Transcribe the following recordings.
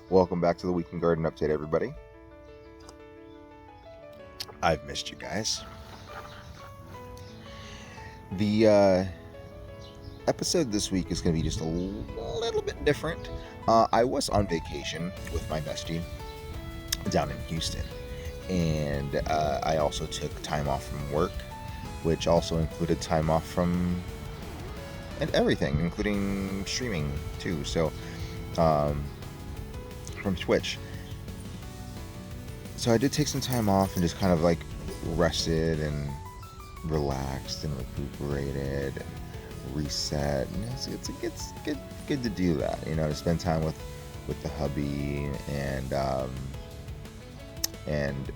Welcome back to the Weekend Garden Update, everybody. I've missed you guys. The episode this week is going to be just a little bit different. I was on vacation with my bestie down in Houston, and I also took time off from work, which also included time off from everything, including streaming too. So from Twitch. So I did take some time off and just kind of like rested and relaxed and recuperated and reset. And it's good to do that, you know, to spend time with the hubby and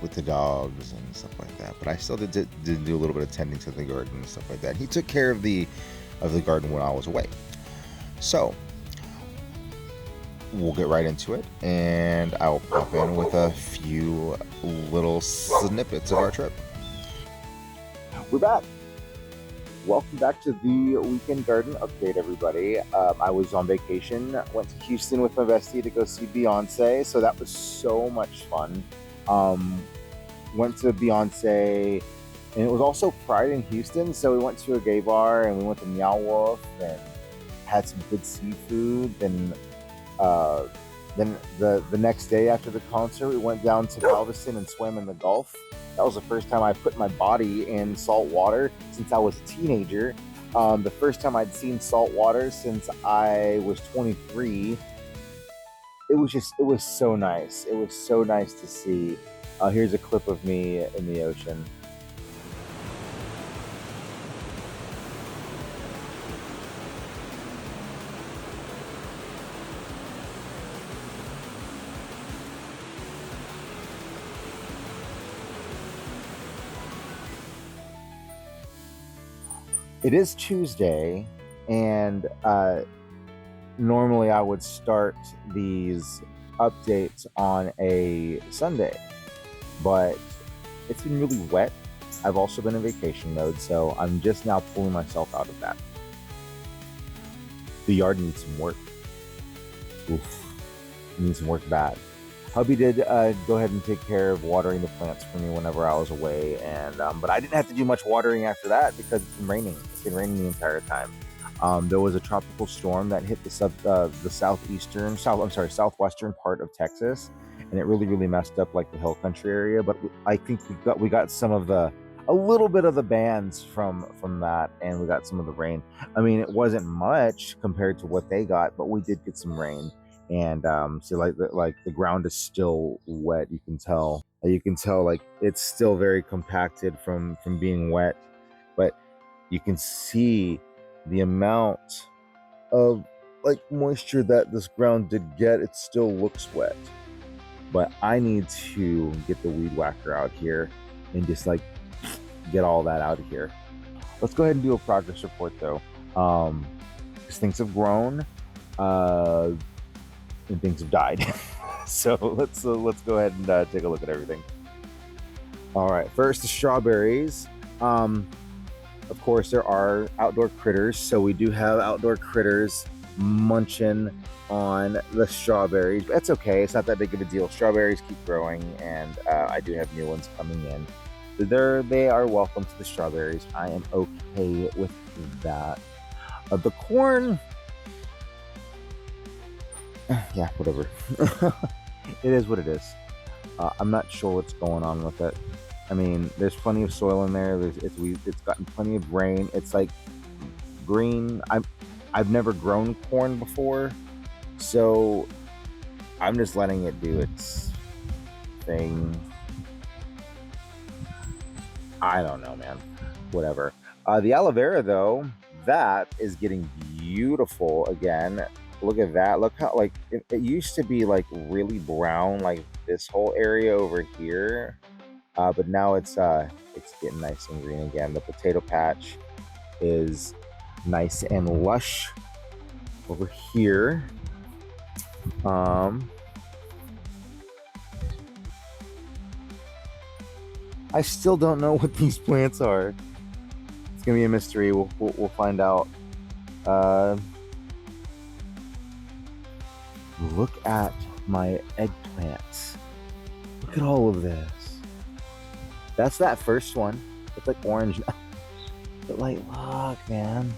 with the dogs and stuff like that. But I still did do a little bit of tending to the garden and stuff like that. He took care of the garden when I was away. So we'll get right into it, and I'll pop in with a few little snippets of our trip. We're back. Welcome back to the Weekend Garden Update, everybody. I was on vacation, went to Houston with my bestie to go see Beyoncé, so that was so much fun. Went to Beyoncé, and it was also Pride in Houston, so we went to a gay bar, and we went to Meow Wolf, and had some good seafood, and then the next day after the concert, we went down to Galveston and swam in the Gulf. That was the first time I put my body in salt water since I was a teenager. The first time I'd seen salt water since I was 23. It was so nice. It was so nice to see. Here's a clip of me in the ocean. It is Tuesday, and normally I would start these updates on a Sunday, but it's been really wet. I've also been in vacation mode, so I'm just now pulling myself out of that. The yard needs some work. Oof, it needs some work bad. Hubby did go ahead and take care of watering the plants for me whenever I was away, and but I didn't have to do much watering after that because it's been raining. It's been raining the entire time. There was a tropical storm that hit the southwestern part of Texas, and it really messed up like the hill country area. But I think we got some of a little bit of the bands from that, and we got some of the rain. I mean, it wasn't much compared to what they got, but we did get some rain. And so like the ground is still wet. You can tell like it's still very compacted from being wet, but you can see the amount of like moisture that this ground did get. It still looks wet, but I need to get the weed whacker out here and just like get all that out of here. Let's go ahead and do a progress report though, because things have grown and things have died. So let's go ahead and take a look at everything. All right, first the strawberries. Of course, there are outdoor critters, so we do have outdoor critters munching on the strawberries. But that's okay. It's not that big of a deal. Strawberries keep growing, and I do have new ones coming in. They are welcome to the strawberries. I am okay with that. The corn, yeah, whatever. It is what it is. I'm not sure what's going on with it. I mean, there's plenty of soil in there. It's gotten plenty of rain. It's like green. I've never grown corn before, so I'm just letting it do its thing. I don't know, man. Whatever. The aloe vera, though, that is getting beautiful again. Look at that. Look how, like, it used to be, like, really brown, like this whole area over here. But now it's getting nice and green again. The potato patch is nice and lush over here. I I still don't know what these plants are. It's gonna be a mystery. We'll find out. Look at my eggplants. Look at all of this. That's that first one. It's like orange now. But like, look, man.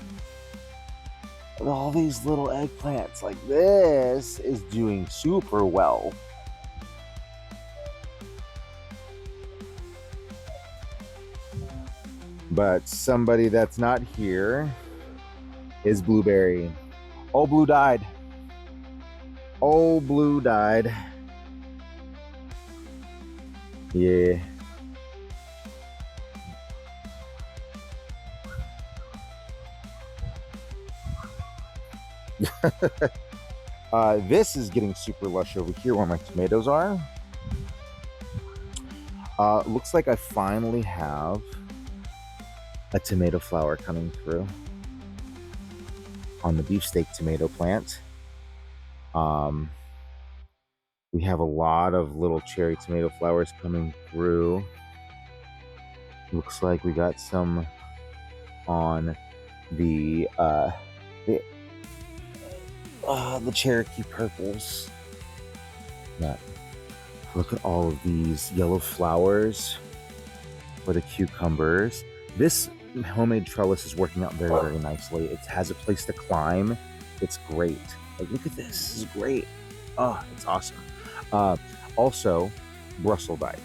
Look at all these little eggplants. Like, this is doing super well. But somebody that's not here is Blueberry. Oh, Blue died. Oh, Blue died. Yeah. This is getting super lush over here where my tomatoes are. Looks like I finally have a tomato flower coming through on the beefsteak tomato plant. We have a lot of little cherry tomato flowers coming through. Looks like we got some on the Cherokee purples. But look at all of these yellow flowers for the cucumbers. This homemade trellis is working out very, very nicely. It has a place to climb. It's great. Like, look at this. This is great. Oh, it's awesome. Also, Brussels died.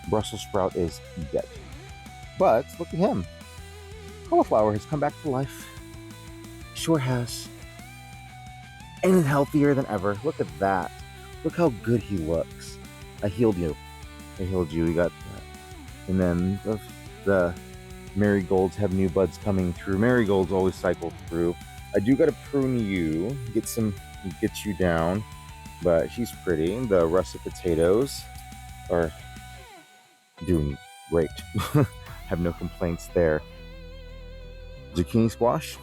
Brussels sprout is dead. But look at him. Cauliflower has come back to life. Sure has. And healthier than ever. Look at that. Look how good he looks. I healed you. I healed you. We got that. And then the marigolds have new buds coming through. Marigolds always cycle through. I do got to prune you, get you down, but she's pretty. The russet potatoes are doing great. Have no complaints there. Zucchini squash,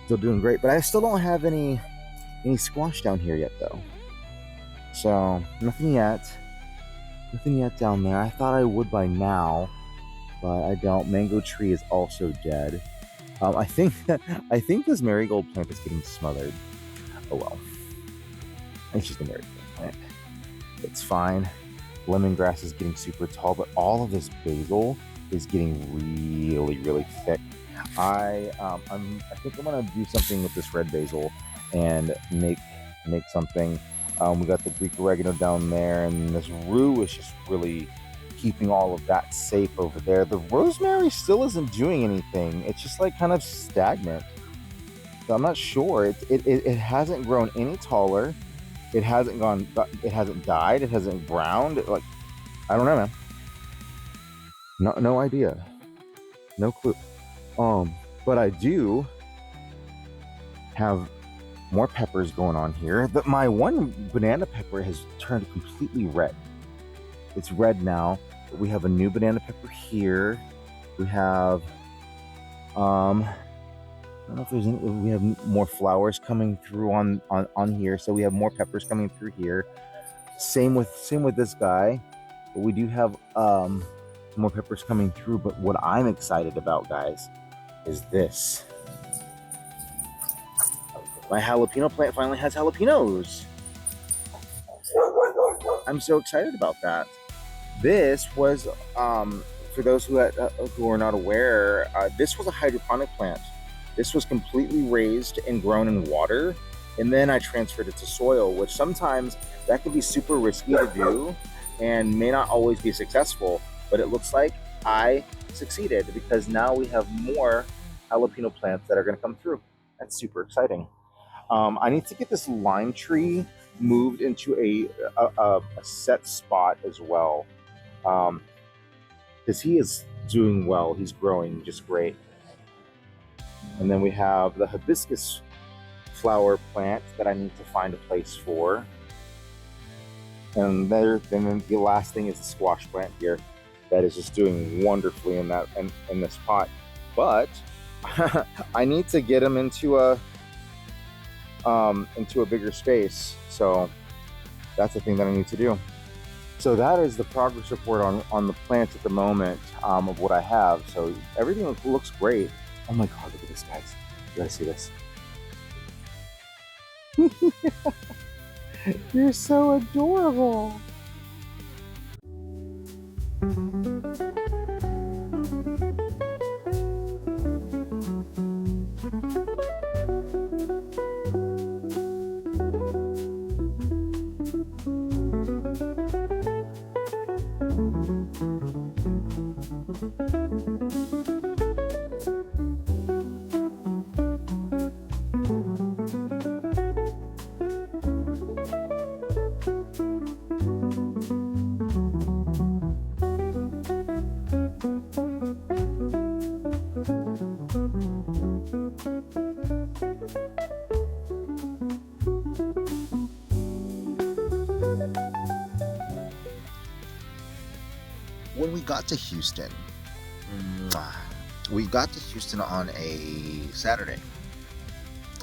still doing great, but I still don't have any squash down here yet though. So nothing yet down there. I thought I would by now, but I don't. Mango tree is also dead. I think this marigold plant is getting smothered. Oh well. It's just a marigold plant. It's fine. Lemongrass is getting super tall, but all of this basil is getting really, really thick. I think I'm gonna do something with this red basil and make something. We got the Greek oregano down there, and this rue is just really keeping all of that safe over there. The rosemary still isn't doing anything. It's just like kind of stagnant. So I'm not sure. It hasn't grown any taller. It hasn't died. It hasn't browned. Like, I don't know, man. No idea. No clue. But I do have more peppers going on here. My one banana pepper has turned completely red. It's red now. But we have a new banana pepper here. We have, I don't know if there's any, we have more flowers coming through on here. So we have more peppers coming through here. Same with this guy. But we do have more peppers coming through. But what I'm excited about, guys, is this. My jalapeno plant finally has jalapenos. I'm so excited about that. This was, for those who are not aware, this was a hydroponic plant. This was completely raised and grown in water, and then I transferred it to soil, which sometimes that can be super risky to do and may not always be successful, but it looks like I succeeded because now we have more jalapeno plants that are going to come through. That's super exciting. I need to get this lime tree moved into a set spot as well, because he is doing well. He's growing just great. And then we have the hibiscus flower plant that I need to find a place for. And then the last thing is the squash plant here that is just doing wonderfully in this pot. But I need to get him into a bigger space. So that's the thing that I need to do. So that is the progress report on the plants at the moment, of what I have. So everything looks great. Oh my God, look at this, guys. You gotta see this. You're so adorable. When we got to Houston, we got to Houston on a Saturday,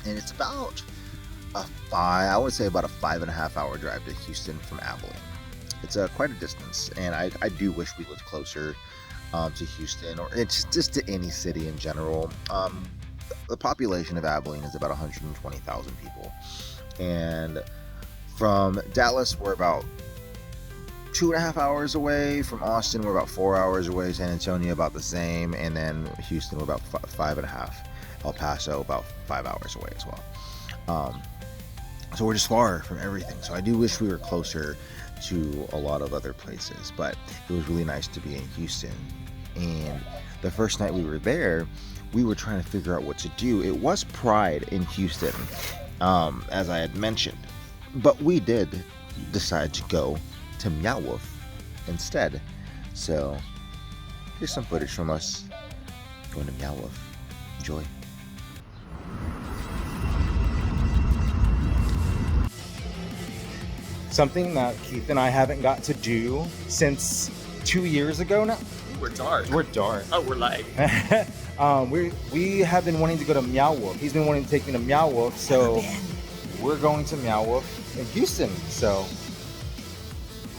and it's about I would say about a 5.5 hour drive to Houston from Abilene. It's quite a distance, and I do wish we lived closer to Houston, or it's just to any city in general. The population of Abilene is about 120,000 people, and from Dallas we're about 2.5 hours away. From Austin we're about 4 hours away. San Antonio about the same, and then Houston we're about 5.5. El Paso about 5 hours away as well. So we're just far from everything. So I do wish we were closer to a lot of other places, but it was really nice to be in Houston. And the first night we were there, we were trying to figure out what to do. It was Pride in Houston, as I had mentioned, but we did decide to go to Meow Wolf instead. So here's some footage from us going to Meow Wolf. Enjoy. Something that Keith and I haven't got to do since 2 years ago now. We're dark. We're dark. Oh, we're light. We have been wanting to go to Meow Wolf. He's been wanting to take me to Meow Wolf, so we're going to Meow Wolf in Houston. So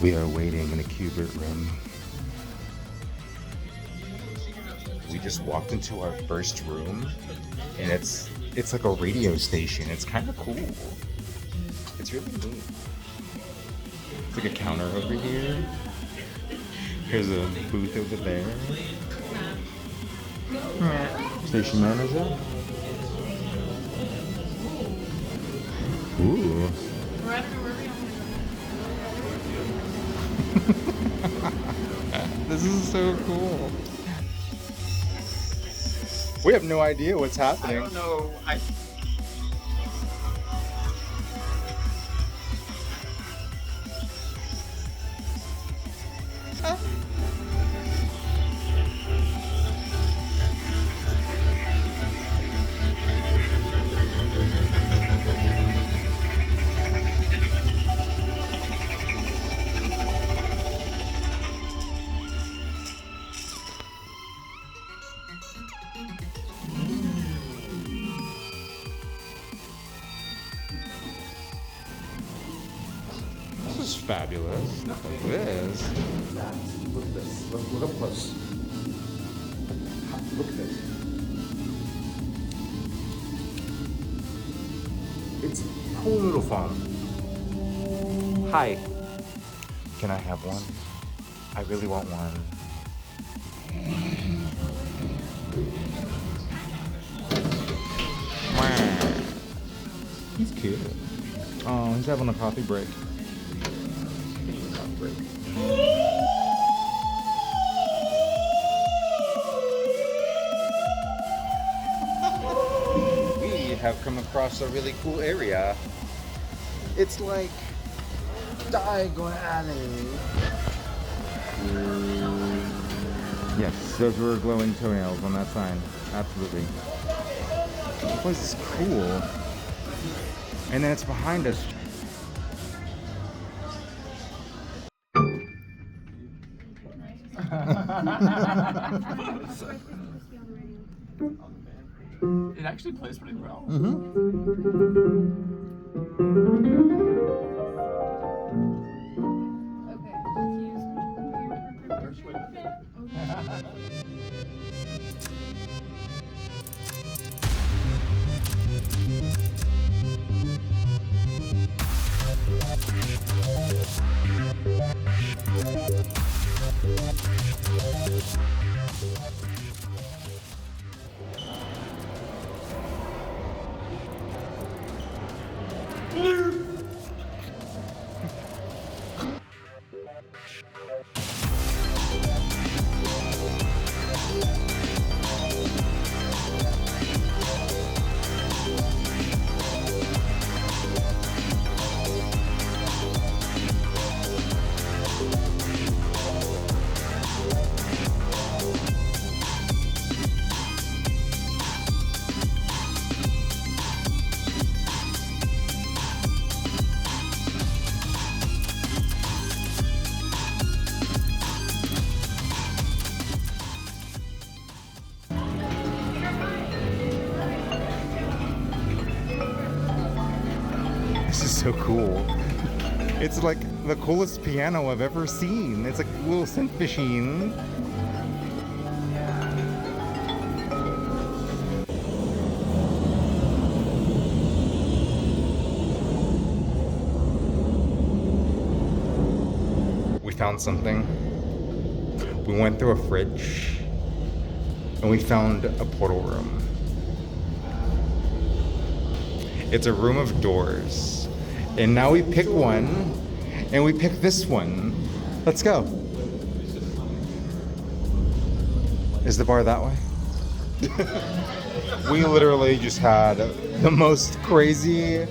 we are waiting in a cubit room. We just walked into our first room, and it's like a radio station. It's kind of cool. It's really neat. It's like a counter over here. Here's a booth over there. Station manager. Ooh. This is so cool. We have no idea what's happening. I don't know. This is fabulous. Look at this. Look at this. Look up close. Look at this. It's pool noodle foam. Hi. Can I have one? I really want one. He's cute. Oh, he's having a coffee break. We have come across a really cool area. It's like Diagon Alley. Yes, those were glowing toenails on that sign. Absolutely. This place is cool. And then it's behind us. It actually plays pretty well. Okay. This is so cool. It's like the coolest piano I've ever seen. It's like a little synth machine. We found something. We went through a fridge and we found a portal room. It's a room of doors. And now we pick one, and we pick this one. Let's go. Is the bar that way? We literally just had the most crazy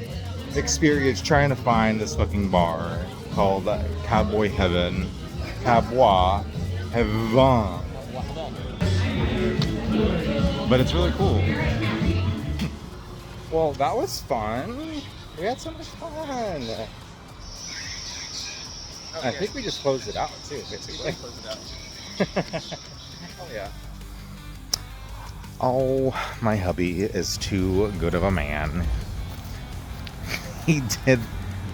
experience trying to find this fucking bar called Cowboy Heaven. Cowboy Heaven. But it's really cool. Well, that was fun. We had so much fun. I think we just closed it out too, basically. Oh yeah. Oh, my hubby is too good of a man. He did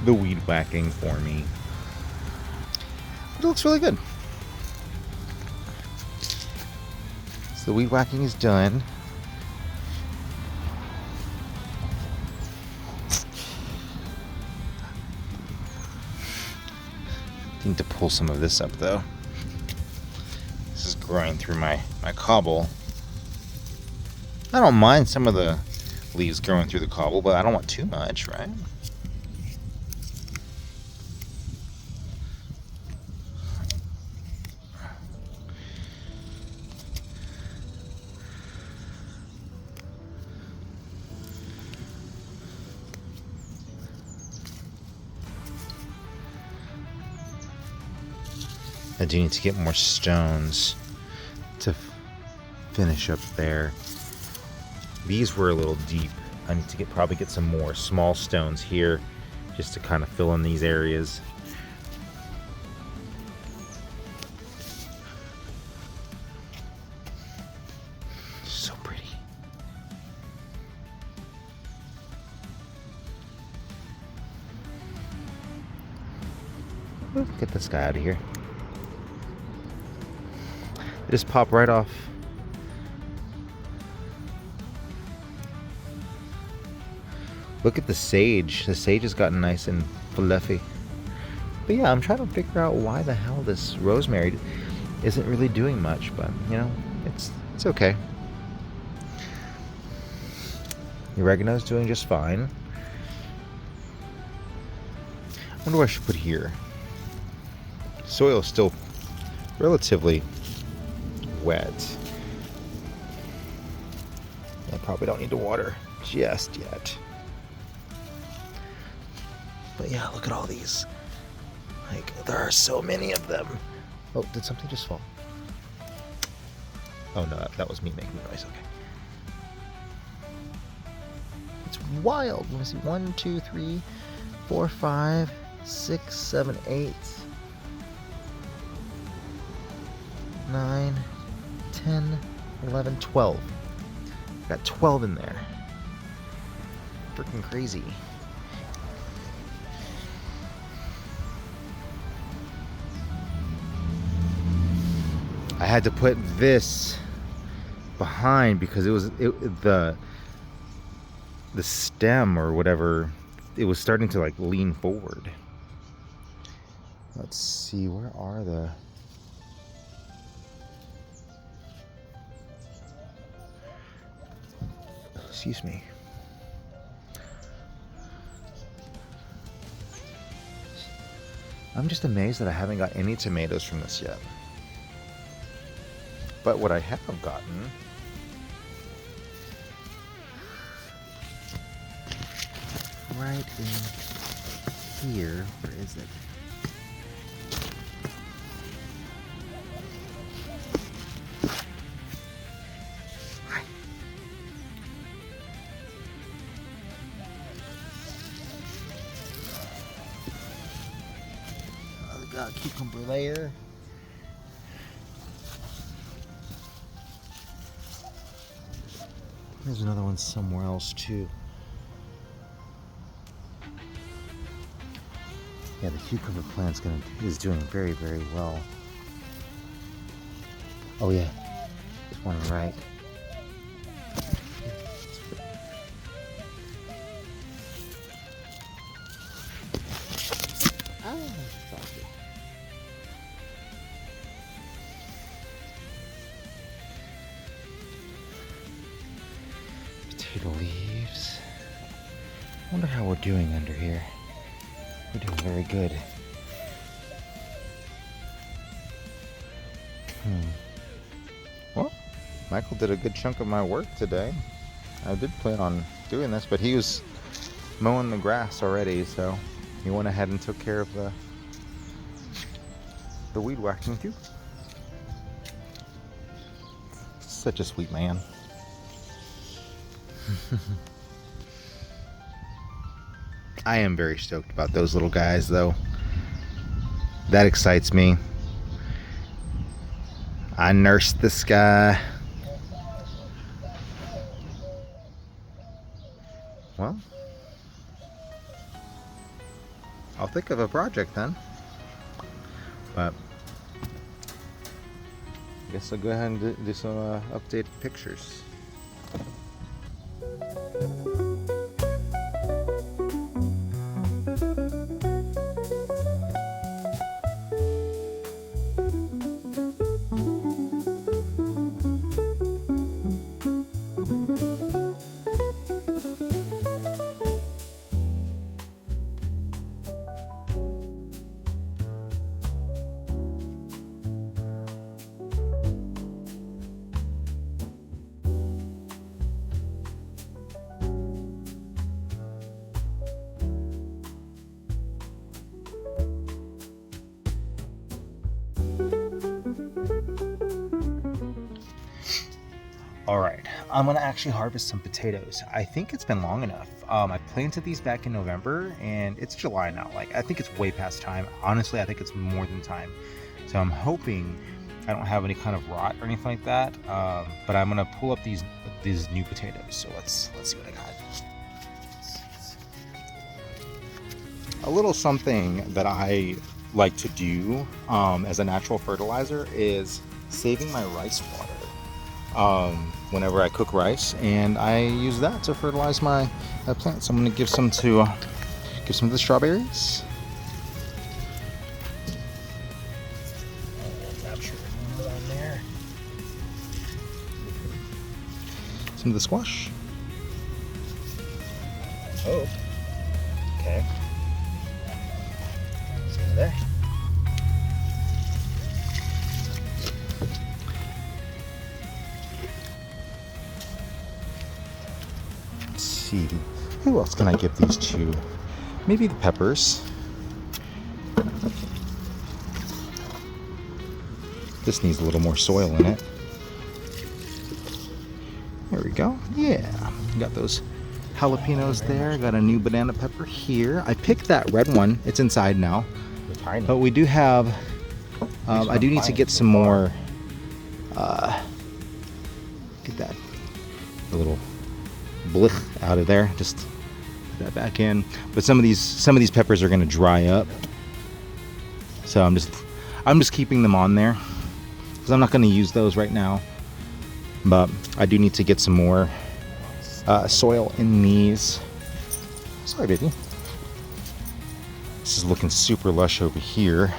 the weed whacking for me. It looks really good. So the weed whacking is done. Need to pull some of this up though. This is growing through my cobble. I don't mind some of the leaves growing through the cobble, but I don't want too much, right? I do need to get more stones to finish up there. These were a little deep. I need to probably get some more small stones here just to kind of fill in these areas. So pretty. Let's get this guy out of here. Just pop right off. Look at the sage. The sage has gotten nice and fluffy. But yeah, I'm trying to figure out why the hell this rosemary isn't really doing much, but you know, it's okay. The oregano's doing just fine. I wonder what I should put here. Soil is still relatively wet. I probably don't need to water just yet. But yeah, look at all these. Like, there are so many of them. Oh, did something just fall? Oh no, that was me making noise. Okay. It's wild. Let me see. 1, 2, 3, 4, 5, 6, 7, 8, 9, 10, 11, 12. Got 12 in there. Freaking crazy. I had to put this behind because the stem or whatever, it was starting to like lean forward. Let's see, where are the... Excuse me. I'm just amazed that I haven't got any tomatoes from this yet. But what I have gotten right in here, where is it? Got a cucumber there. There's another one somewhere else too. Yeah, the cucumber plant's is doing very, very well. Oh yeah, there's one right. Potato leaves. I wonder how we're doing under here. We're doing very good. Well, Michael did a good chunk of my work today. I did plan on doing this, but he was mowing the grass already, so he went ahead and took care of the weed whacking too. Such a sweet man. I am very stoked about those little guys though. That excites me. I nursed this guy. Well, I'll think of a project then. But I guess I'll go ahead and do some updated pictures. All right, I'm gonna actually harvest some potatoes. I think it's been long enough. I planted these back in November and it's July now. Like, I think it's way past time. Honestly, I think it's more than time. So I'm hoping I don't have any kind of rot or anything like that. But I'm gonna pull up these new potatoes. So let's see what I got. A little something that I like to do as a natural fertilizer is saving my rice water. Whenever I cook rice, and I use that to fertilize my plants. So I'm going to give some to the strawberries. Capture one there. Some of the squash. Oh, okay. Some there. Who else can I give these to? Maybe the peppers. This needs a little more soil in it. There we go. Yeah, got those jalapenos there. Got a new banana pepper here. I picked that red one. It's inside now. But we do have. I do need to get some more. Get that. A little blech out of there. Just put that back in. But some of these peppers are going to dry up, so I'm just keeping them on there because I'm not going to use those right now. But I do need to get some more soil in these. Sorry, baby. This is looking super lush over here.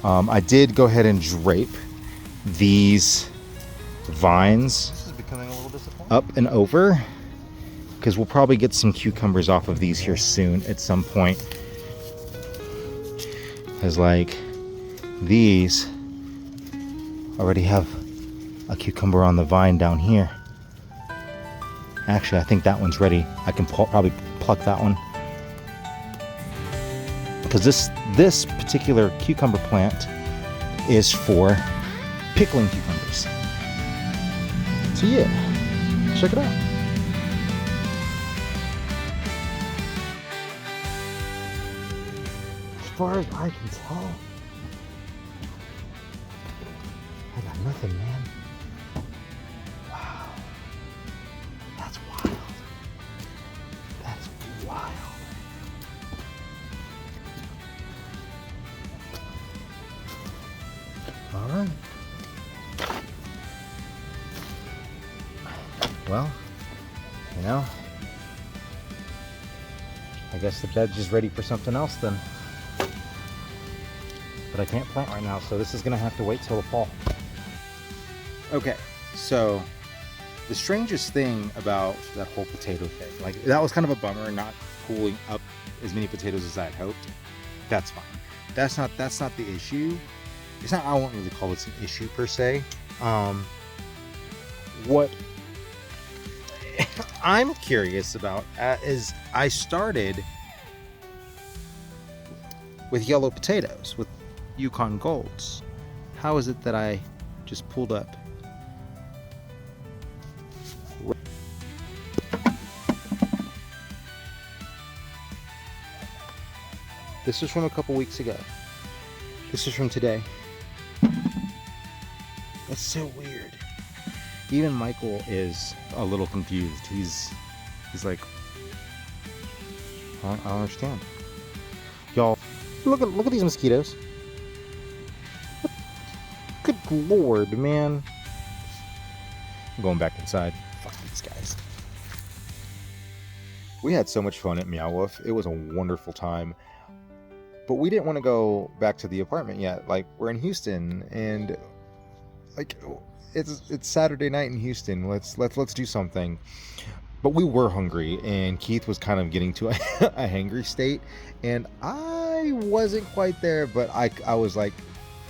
I did go ahead and drape these vines This is becoming a little disappointing. up and over, because we'll probably get some cucumbers off of these here soon at some point. Because like these already have a cucumber on the vine down here. Actually, I think that one's ready. I can probably pluck that one. Because this particular cucumber plant is for pickling cucumbers. So yeah, check it out. As far as I can tell, I got nothing, man. Wow. That's wild. That's wild. All right. Well, you know, I guess the bed's just ready for something else then. But I can't plant right now, so this is gonna have to wait till the fall. Okay, so the strangest thing about that whole potato thing, like that was kind of a bummer, not pulling up as many potatoes as I had hoped. That's fine. That's not the issue. It's not, I won't really call this an issue per se. What I'm curious about is I started with yellow potatoes, with Yukon Golds. How is it that I just pulled up? This is from a couple weeks ago. This is from today. That's so weird. Even Michael is a little confused. He's like, I don't understand. Y'all, look at these mosquitoes. Good lord, man. I'm going back inside. Fuck these guys. We had so much fun at Meow Wolf. It was a wonderful time. But we didn't want to go back to the apartment yet. Like, we're in Houston, and like it's Saturday night in Houston. Let's do something. But we were hungry, and Keith was kind of getting to a hangry state, and I wasn't quite there, but I was like,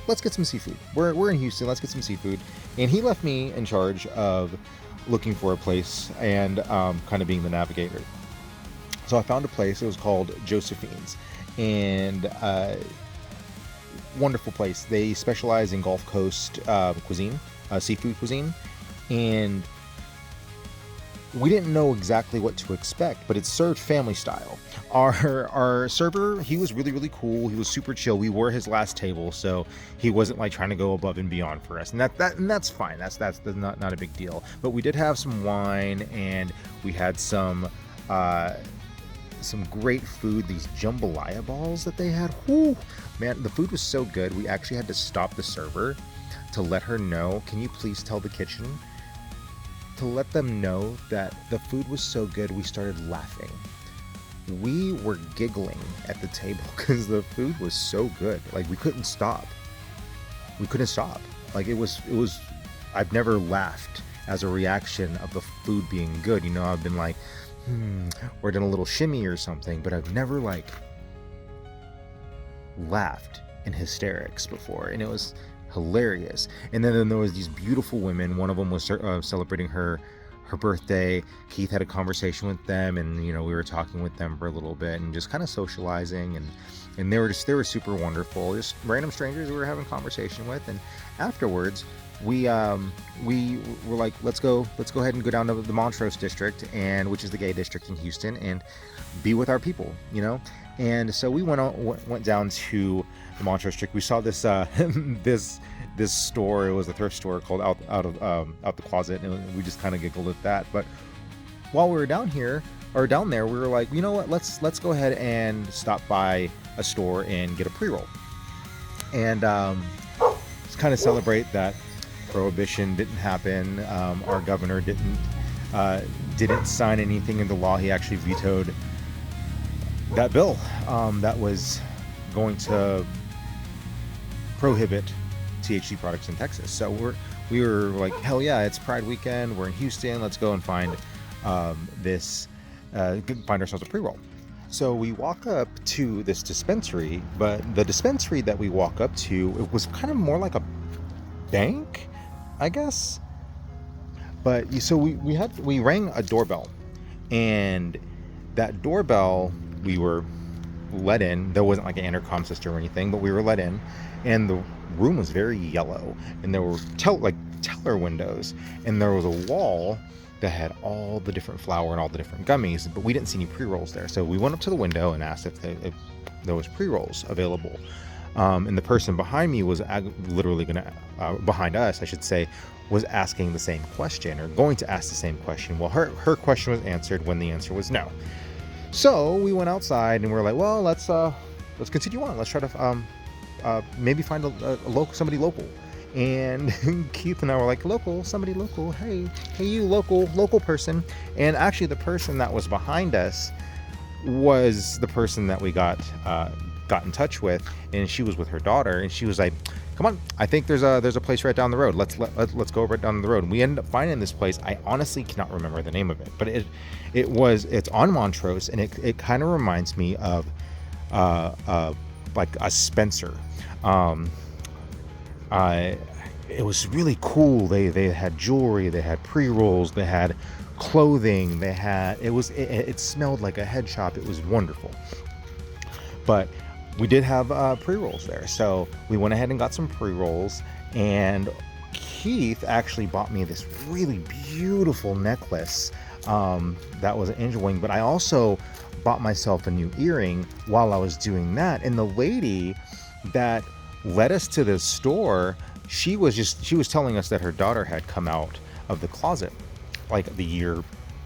let's get some seafood. We're in Houston, let's get some seafood. And he left me in charge of looking for a place and kind of being the navigator. So I found a place. It was called Josephine's, and wonderful place. They specialize in Gulf Coast cuisine, seafood cuisine, and we didn't know exactly what to expect, but it's served family style. Our server, he was really cool. He was super chill. We were his last table, so he wasn't like trying to go above and beyond for us, and that's fine. That's not a big deal. But we did have some wine, and we had some great food. These jambalaya balls that they had. Whoo, man, the food was so good. We actually had to stop the server to let her know, can you please tell the kitchen to let them know that the food was so good. We started laughing. We were giggling at the table because the food was so good. Like, we couldn't stop. Like, it was I've never laughed as a reaction of the food being good. You know, I've been like, or done a little shimmy or something, but I've never like laughed in hysterics before, and it was hilarious. And then there was these beautiful women. One of them was celebrating her birthday. Keith had a conversation with them, and you know, we were talking with them for a little bit and just kind of socializing, and they were super wonderful, just random strangers we were having conversation with. And afterwards we were like, let's go ahead and go down to the Montrose district, and which is the gay district in Houston, and be with our people, you know. And so we went down to the Montrose district. We saw this this store. It was a thrift store called Out the Closet, and we just kind of giggled at that. But while we were down there, we were like, you know what? Let's go ahead and stop by a store and get a pre-roll. And it's kind of celebrate that prohibition didn't happen. Our governor didn't sign anything into law. He actually vetoed that bill that was going to prohibit THC products in Texas. So we were like, hell yeah, it's Pride weekend. We're in Houston. Let's go and find find ourselves a pre-roll. So we walk up to this dispensary, but the dispensary that we walk up to, it was kind of more like a bank, I guess. But so we rang a doorbell, and that doorbell, we were let in. There wasn't like an intercom system or anything, but we were let in, and the room was very yellow, and there were teller windows, and there was a wall that had all the different flour and all the different gummies, but we didn't see any pre-rolls there. So we went up to the window and asked if there was pre-rolls available. And the person behind me was literally behind us, I should say, was asking the same question, or going to ask the same question. Well, her question was answered when the answer was no. So we went outside and we're like, well, let's continue on. Let's try to maybe find somebody local. And Keith and I were like, somebody local, hey you local person. And actually the person that was behind us was the person that we got in touch with, and she was with her daughter, and she was like, come on, I think there's a place right down the road. Let's go right down the road. And we ended up finding this place. I honestly cannot remember the name of it, but it's on Montrose, and it kind of reminds me of like a Spencer. It was really cool. They had jewelry, they had pre-rolls, they had clothing, it smelled like a head shop. It was wonderful. But we did have pre-rolls there, so we went ahead and got some pre-rolls, and Keith actually bought me this really beautiful necklace that was an angel wing, but I also bought myself a new earring while I was doing that. And the lady that led us to the store, she was telling us that her daughter had come out of the closet like the year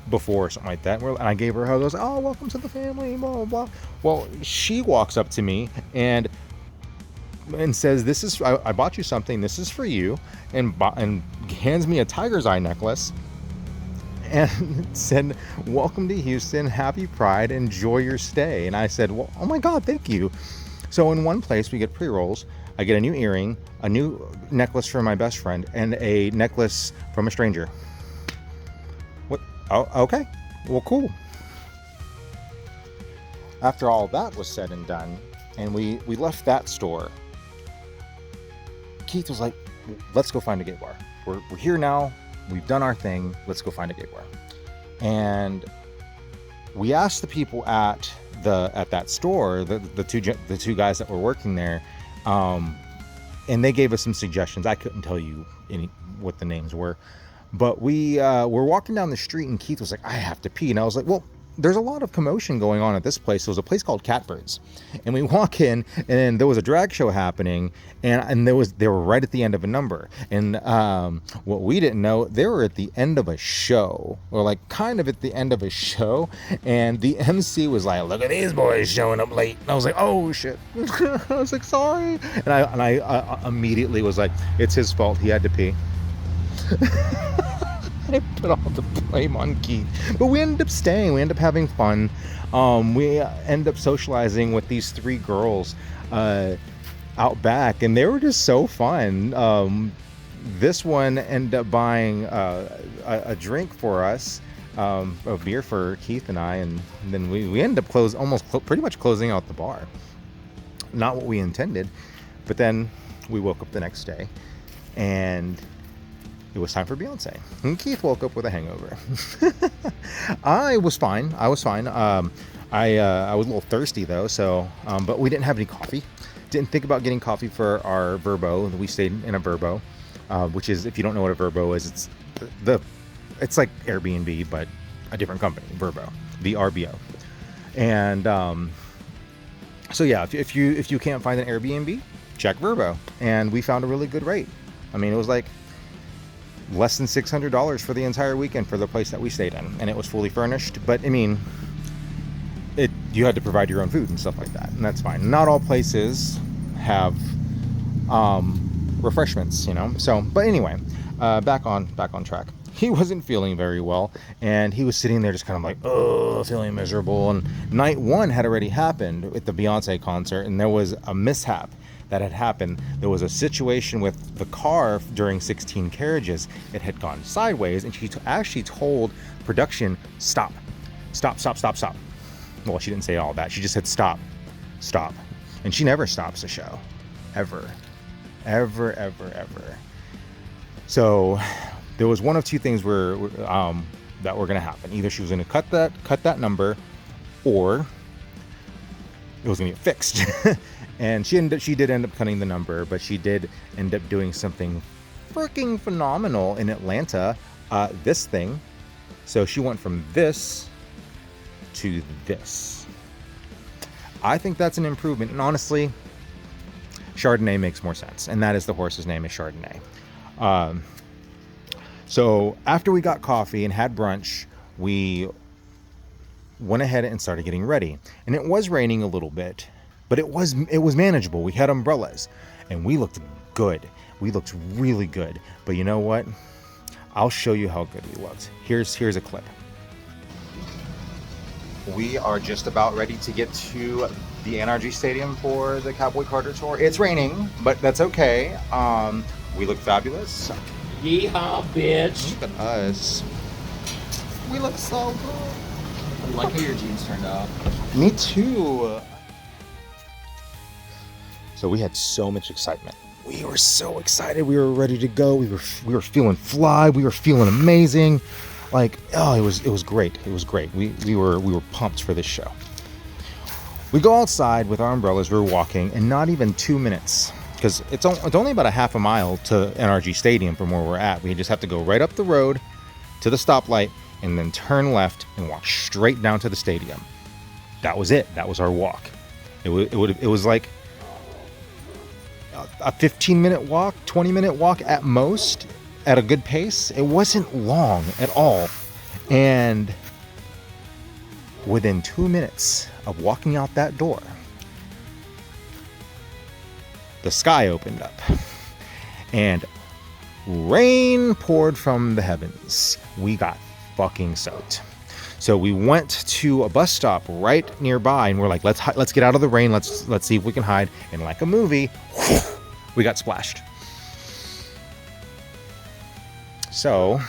before or something like that. And I gave her a hug. I was like, oh, welcome to the family, blah blah blah. Well, she walks up to me and says, I bought you something, this is for you, and hands me a tiger's eye necklace and said, welcome to Houston, happy Pride, enjoy your stay. And I said, well, oh my god, thank you. So in one place we get pre-rolls, I get a new earring, a new necklace from my best friend, and a necklace from a stranger. What? Oh, okay. Well, cool. After all that was said and done, and we left that store, Keith was like, let's go find a gay bar. We're here now. We've done our thing. Let's go find a gay bar. And we asked the people at that store, the two guys that were working there, and they gave us some suggestions. I couldn't tell you what the names were, but we were walking down the street, and Keith was like, I have to pee. And I was like, well, there's a lot of commotion going on at this place. There was a place called Catbirds, and we walk in, and there was a drag show happening, and they were right at the end of a number. And what we didn't know, they were at the end of a show, or like kind of at the end of a show, and the MC was like, look at these boys showing up late. And I was like, oh shit. I was like, sorry. And I immediately was like, it's his fault, he had to pee. I put all the blame on Keith, but we ended up staying. We ended up having fun. We ended up socializing with these three girls out back, and they were just so fun. This one ended up buying a drink for us, a beer for Keith and I, and then we ended up pretty much closing out the bar. Not what we intended, but then we woke up the next day, and it was time for Beyoncé. And Keith woke up with a hangover. I was fine. I was a little thirsty though, so but we didn't have any coffee. Didn't think about getting coffee for our Verbo. We stayed in a Verbo, which is, if you don't know what a Verbo is, it's like Airbnb but a different company, Verbo, VRBO. And so yeah, if you can't find an Airbnb, check Verbo. And we found a really good rate. I mean, it was like less than $600 for the entire weekend for the place that we stayed in, and it was fully furnished. But I mean, you had to provide your own food and stuff like that, and that's fine. Not all places have refreshments, you know. So, but anyway, back on track. He wasn't feeling very well, and he was sitting there just kind of like, oh, feeling miserable. And night one had already happened at the Beyoncé concert, and there was a mishap that had happened. There was a situation with the car during 16 carriages. It had gone sideways, and she actually told production, stop. Well, she didn't say all that. She just said stop. And she never stops a show, ever. So there was one of two things that were going to happen. Either she was going to cut that number, or it was going to get fixed. And she did end up cutting the number, but she did end up doing something freaking phenomenal in Atlanta. This thing. So she went from this to this. I think that's an improvement. And honestly, Chardonnay makes more sense. And that is the horse's name, is Chardonnay. So after we got coffee and had brunch, we went ahead and started getting ready. And it was raining a little bit, but it was manageable. We had umbrellas, and we looked good. We looked really good. But you know what? I'll show you how good we looked. Here's a clip. We are just about ready to get to the NRG Stadium for the Cowboy Carter Tour. It's raining, but that's okay. We look fabulous. Yeehaw, bitch. Look at us. We look so good. I like how your jeans turned out. Me too. So we had so much excitement. We were so excited. We were ready to go. We were feeling fly. We were feeling amazing. Like, oh, it was great. It was great. We were pumped for this show. We go outside with our umbrellas. We're walking, and not even 2 minutes, because it's only about a half a mile to NRG Stadium from where we're at. We just have to go right up the road to the stoplight and then turn left and walk straight down to the stadium. That was it. That was our walk. It was like a 15-minute walk, 20-minute walk at most, at a good pace. It wasn't long at all. And within 2 minutes of walking out that door, the sky opened up and rain poured from the heavens. We got fucking soaked. So we went to a bus stop right nearby, and we're like, let's get out of the rain. Let's see if we can hide. And like a movie, we got splashed. So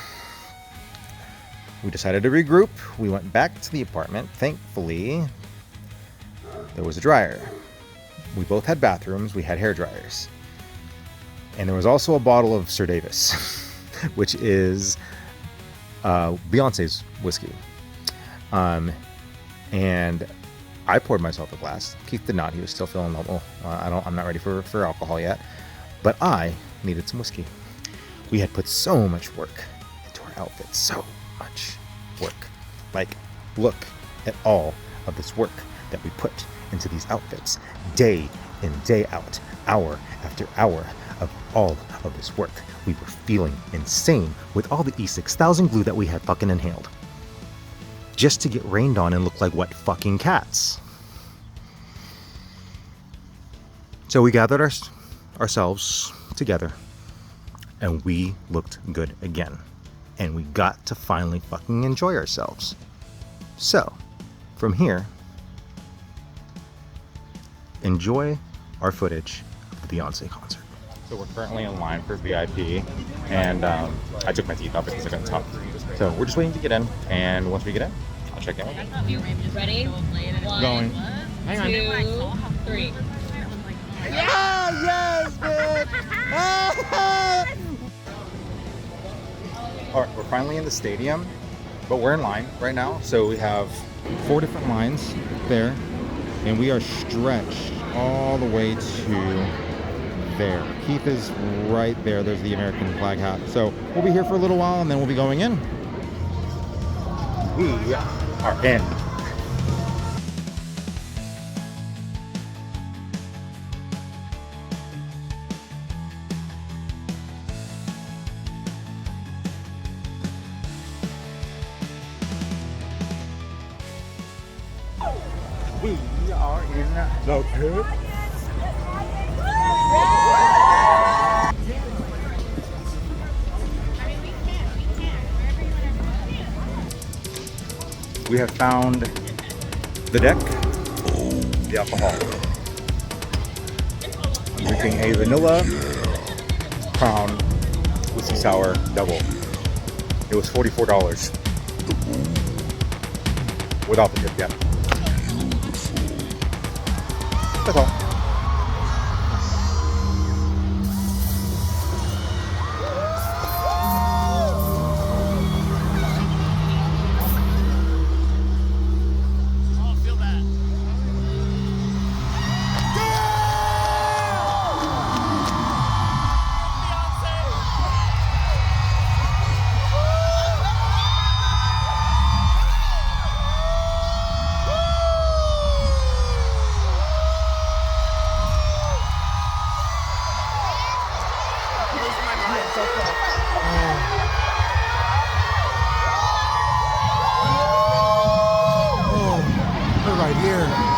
we decided to regroup. We went back to the apartment. Thankfully, there was a dryer. We both had bathrooms. We had hair dryers. And there was also a bottle of Sir Davis, which is Beyonce's whiskey. And I poured myself a glass. Keith did not. He was still feeling normal. I'm not ready for alcohol yet. But I needed some whiskey. We had put so much work into our outfits. So much work. Like, look at all of this work that we put into these outfits. Day in, day out. Hour after hour of all of this work. We were feeling insane with all the E6000 glue that we had fucking inhaled. Just to get rained on and look like what fucking cats. So we gathered ourselves together, and we looked good again. And we got to finally fucking enjoy ourselves. So, from here, enjoy our footage of the Beyoncé concert. So we're currently in line for VIP, and I took my teeth off because I got tough. So we're just waiting to get in, and once we get in, I'll check in with you. Ready? One, Going. Hang on. 2, 3. Yeah, yes, bitch! All right, we're finally in the stadium, but we're in line right now. So we have 4 different lines there, and we are stretched all the way to there. Keith is right there. There's the American flag hat. So we'll be here for a little while, and then we'll be going in. We are in. We are in the pit. We have found the deck, the alcohol. I'm drinking a vanilla Crown whiskey sour double. It was $44 without the tip yet. That's all. Right here.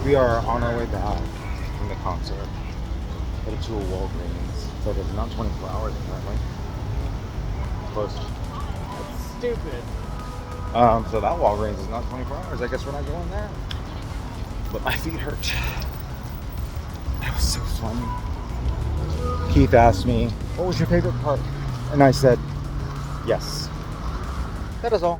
We are on our way back from the concert. Headed to a Walgreens. So it's not 24 hours apparently. Close. That's stupid. So that Walgreens is not 24 hours. I guess we're not going there. But my feet hurt. That was so funny. Keith asked me, what was your favorite part? And I said, yes. That is all.